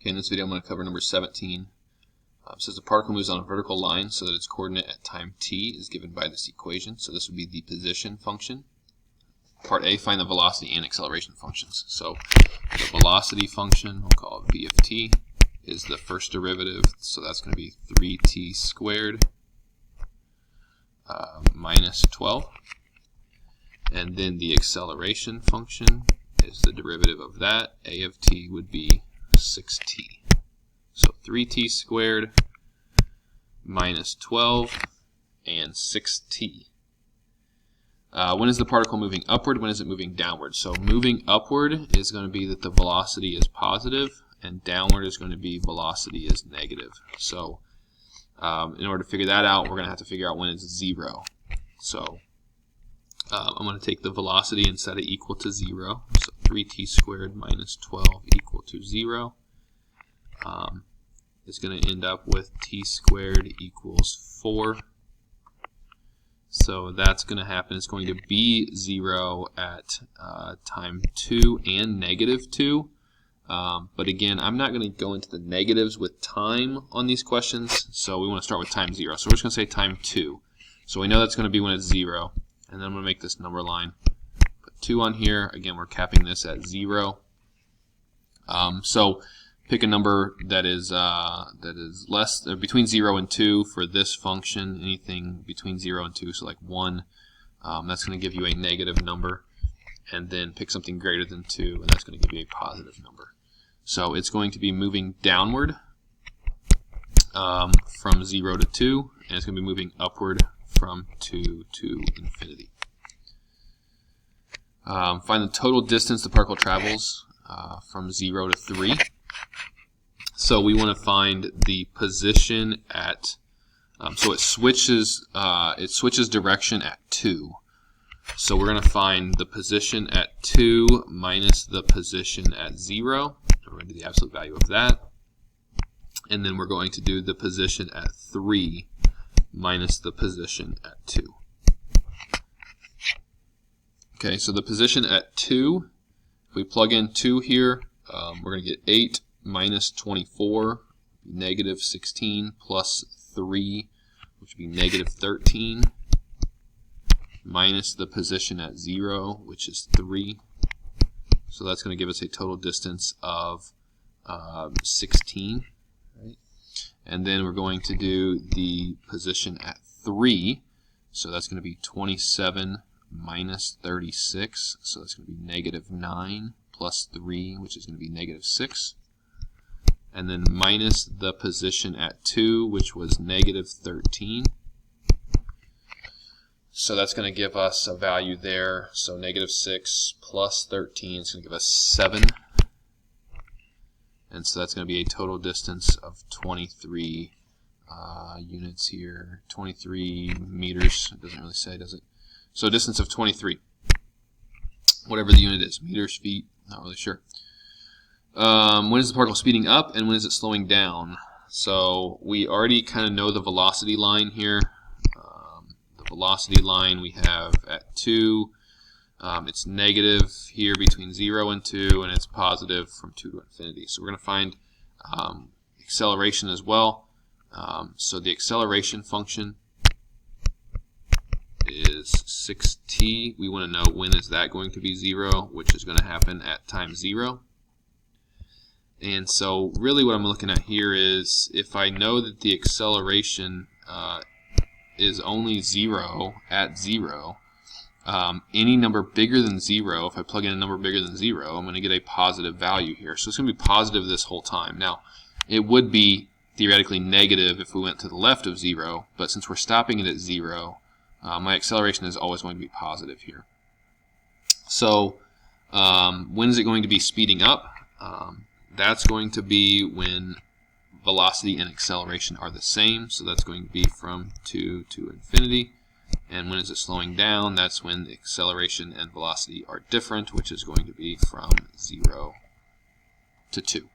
Okay, in this video I'm going to cover number 17. It says a particle moves on a vertical line so that its coordinate at time t is given by this equation. So this would be the position function. Part A, find the velocity and acceleration functions. So the velocity function, we'll call it v of t, is the first derivative. So that's going to be 3t squared minus 12. And then the acceleration function is the derivative of that. A of t would be 6t. So 3t squared minus 12 and 6t. When is the particle moving upward? When is it moving downward? So moving upward is going to be that the velocity is positive, and downward is going to be velocity is negative. So in order to figure that out, we're going to have to figure out when it's 0. So I'm going to take the velocity and set it equal to 0. So 3t squared minus 12 equal to 0. It's going to end up with t squared equals 4. So that's going to happen. It's going to be 0 at time 2 and negative 2. But again, I'm not going to go into the negatives with time on these questions, so we want to start with time 0. So we're just going to say time 2. So we know that's going to be when it's 0. And then I'm going to make this number line. Put 2 on here. Again, we're capping this at 0. So pick a number that is less between 0 and 2 for this function. Anything between 0 and 2, so like 1, that's going to give you a negative number. And then pick something greater than 2, and that's going to give you a positive number. So it's going to be moving downward from 0 to 2, and it's going to be moving upward from 2 to infinity. Find the total distance the particle travels from 0 to 3. So we want to find the position at, so it switches direction at 2. So we're going to find the position at 2 minus the position at 0. We're going to do the absolute value of that. And then we're going to do the position at 3 minus the position at 2. Okay, so the position at 2, if we plug in 2 here, we're going to get 8 minus 24, negative 16, plus 3, which would be negative 13, minus the position at 0, which is 3. So that's going to give us a total distance of 16. Right? And then we're going to do the position at 3. So that's going to be 27 minus 36. So that's going to be negative 9 plus 3, which is going to be negative 6. And then minus the position at 2, which was negative 13. So that's going to give us a value there. So negative 6 plus 13 is going to give us 7. And so that's going to be a total distance of 23 units here. 23 meters. It doesn't really say, does it? So a distance of 23. Whatever the unit is. Meters, feet, not really sure. When is the particle speeding up and when is it slowing down? So we already kind of know the velocity line here. Velocity line we have at 2. It's negative here between 0 and 2, and it's positive from 2 to infinity. So we're going to find acceleration as well. So the acceleration function is 6t. We want to know when is that going to be 0, which is going to happen at time 0. And so really what I'm looking at here is if I know that the acceleration is only 0 at 0, any number bigger than 0, if I plug in a number bigger than 0, I'm going to get a positive value here. So it's going to be positive this whole time. Now, it would be theoretically negative if we went to the left of 0, but since we're stopping it at 0, my acceleration is always going to be positive here. So when is it going to be speeding up? That's going to be when velocity and acceleration are the same, so that's going to be from 2 to infinity. And when is it slowing down? That's when the acceleration and velocity are different, which is going to be from 0 to 2.